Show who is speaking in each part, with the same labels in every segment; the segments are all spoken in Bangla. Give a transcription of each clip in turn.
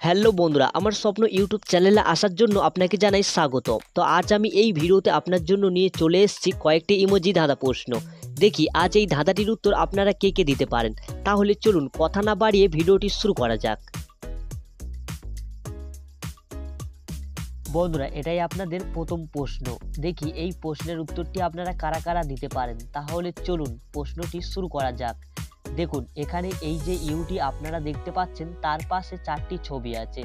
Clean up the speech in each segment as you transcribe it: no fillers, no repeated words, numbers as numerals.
Speaker 1: হ্যালো বন্ধুরা, আমার স্বপ্ন ইউটিউব চ্যানেলে আসার জন্য আপনাকে জানাই স্বাগত। তো আজ আমি এই ভিডিওতে আপনার জন্য নিয়ে চলে এসেছি কয়েকটি ইমোজি ধাঁধা প্রশ্ন। দেখি আজ এই ধাঁধাটির উত্তর আপনারা কে কে দিতে পারেন। তাহলে চলুন কথা না বাড়িয়ে ভিডিওটি শুরু করা যাক। বন্ধুরা, এটাই আপনাদের প্রথম প্রশ্ন। দেখি এই প্রশ্নের উত্তরটি আপনারা কারা কারা দিতে পারেন। তাহলে চলুন প্রশ্নটি শুরু করা যাক। দেখুন এখানে এই যে ইউটি আপনারা দেখতে পাচ্ছেন তার পাশে 4টি ছবি আছে।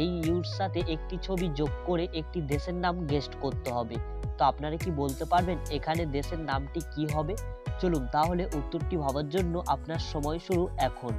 Speaker 1: এই ইউর সাথে একটি ছবি যোগ করে একটি দেশের নাম গেস্ট করতে হবে। তো আপনারা কি বলতে পারবেন এখানে দেশের নামটি কি হবে? চলুন তাহলে উত্তরটি ভাবার জন্য আপনার সময় শুরু এখন।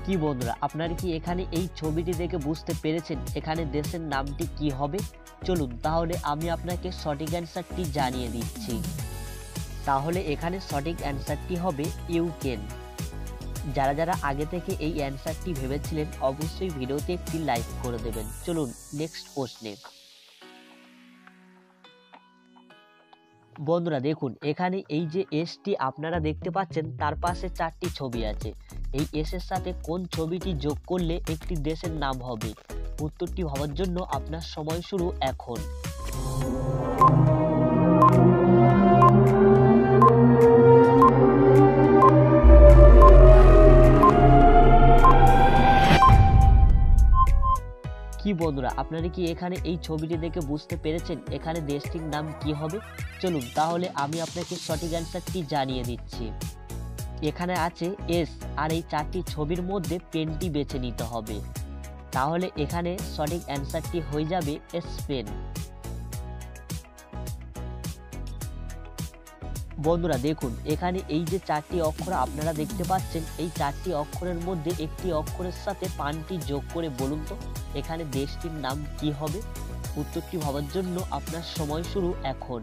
Speaker 1: কি বন্ধুরা, আপনারা কি এখানে এই ছবিটি দেখে বুঝতে পেরেছেন এখানে দেশের নামটি কি হবে? চলুন তাহলে আমি আপনাকে সঠিক অ্যান্সারটি জানিয়ে দিচ্ছি। তাহলে এখানে সঠিক অ্যান্সারটি হবে ইউক্রেন। যারা যারা আগে থেকে এই অ্যান্সারটি ভেবেছিলেন অবশ্যই ভিডিওতে একটি লাইক করে দেবেন। চলুন নেক্সট প্রশ্নে। বন্ধুরা দেখুন এখানে এই যে এসটি আপনারা দেখতে পাচ্ছেন তার পাশে 4টি ছবি আছে। এই এসের সাথে কোন ছবিটি যোগ করলে একটি দেশের নাম হবে? উত্তরটি ভাবার জন্য আপনার সময় শুরু এখন। কি বন্ধুরা, আপনারা কি এখানে এই ছবিটি দেখে বুঝতে পেরেছেন এখানে দেশটির নাম কি হবে? চলুন তাহলে আমি আপনাকে সঠিক অ্যান্সারটি জানিয়ে দিচ্ছি। এখানে আছে এস, আর এই 4টি ছবির মধ্যে পেনটি বেছে নিতে হবে। তাহলে এখানে সঠিক অ্যান্সারটি হয়ে যাবে স্পেন। বন্ধুরা দেখুন এখানে এই যে 4টি অক্ষর আপনারা দেখতে পাচ্ছেন এই 4টি অক্ষরের মধ্যে একটি অক্ষরের সাথে পানটি যোগ করে বলুন তো এখানে দেশটির নাম কি হবে? উত্তরটি ভাবার জন্য আপনার সময় শুরু এখন।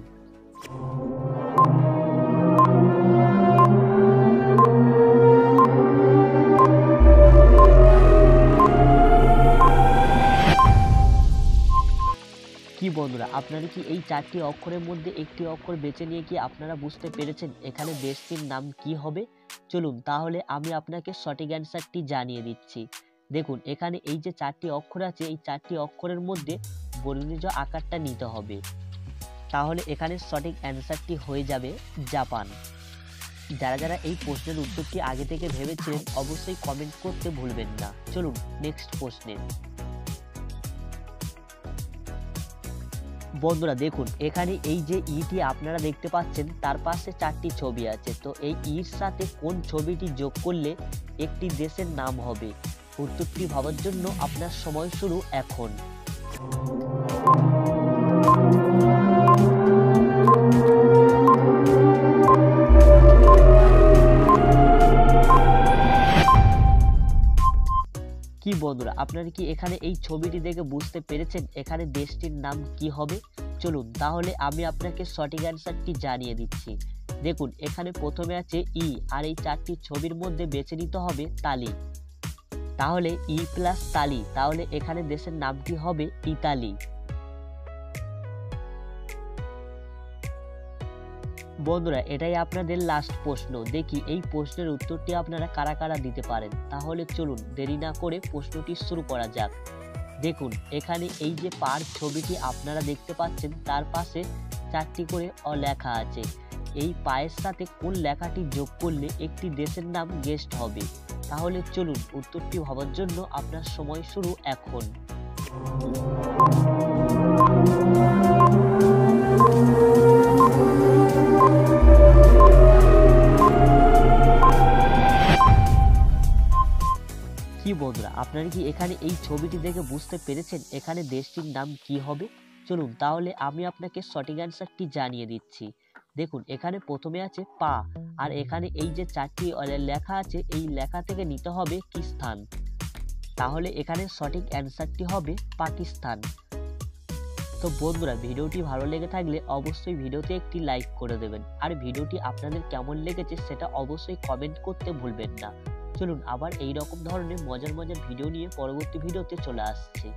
Speaker 1: কি বন্ধুরা, আপনারা কি এই 4টি অক্ষরের মধ্যে একটি অক্ষর বেছে নিয়ে কি আপনারা বুঝতে পেরেছেন এখানে দেশটির নাম কি হবে? চলুন তাহলে আমি আপনাকে সঠিক অ্যান্সারটি জানিয়ে দিচ্ছি। দেখুন এখানে এই যে 4টি অক্ষর আছে এই 4টি অক্ষরের মধ্যে বর্ণিজ আকারটা নিতে হবে। তাহলে এখানে সঠিক অ্যান্সারটি হয়ে যাবে জাপান। যারা যারা এই প্রশ্নের উত্তরটি আগে থেকে ভেবেছিলেন অবশ্যই কমেন্ট করতে ভুলবেন না। চলুন নেক্সট প্রশ্নে। বন্ধুরা দেখুন এখানে এই যে ইটি আপনারা দেখতে পাচ্ছেন তার পাশে 4টি ছবি আছে। তো এই ইর সাথে কোন ছবিটি যোগ করলে একটি দেশের নাম হবে? উত্তরটি ভাবার জন্য আপনার সময় শুরু এখন। কি বন্ধুরা, আপনারা কি এখানে এই ছবিটি দেখে বুঝতে পেরেছেন এখানে দেশটির নাম কি হবে? চলুন তাহলে আমি আপনাকে সঠিক অ্যান্সারটি জানিয়ে দিচ্ছি। দেখুন এখানে প্রথমে আছে ই, আর এই 4টি ছবির মধ্যে বেছে নিতে হবে তালি। তাহলে ই প্লাস তালি, তাহলে এখানে দেশের নামটি হবে ইতালি। বন্ধুরা এটাই আপনাদের লাস্ট প্রশ্ন। দেখি এই প্রশ্নের উত্তরটি আপনারা কারা কারা দিতে পারেন। তাহলে চলুন দেরি না করে প্রশ্নটি শুরু করা যাক। দেখুন এখানে এই যে পার ছবিটি আপনারা দেখতে পাচ্ছেন তার পাশে 4টি করে লেখা আছে। এই পায়ের সাথে কোন লেখাটি যোগ করলে একটি দেশের নাম গেস্ট হবে? তাহলে চলুন উত্তরটি ভাবার জন্য আপনার সময় শুরু এখন। কি বন্ধুরা, আপনারা কি এখানে এই ছবিটি দেখে বুঝতে পেরেছেন এখানে দেশটির নাম কি হবে? চলুন তাহলে আমি আপনাকে সঠিক অ্যান্সারটি জানিয়ে দিচ্ছি। দেখুন এখানে প্রথমে আছে পা, আর এখানে এই যে 4টি লেখা আছে এই লেখা থেকে নিতে হবে কিস্তান। তাহলে এখানে সঠিক অ্যান্সারটি হবে পাকিস্তান। তো বন্ধুরা ভিডিওটি ভালো লেগে থাকলে অবশ্যই ভিডিওতে একটি লাইক করে দেবেন, আর ভিডিওটি আপনাদের কেমন লেগেছে সেটা অবশ্যই কমেন্ট করতে ভুলবেন না। চলুন আবার এই রকম ধরনের মজার মজার ভিডিও নিয়ে পরবর্তী ভিডিওতে চলে আসছি।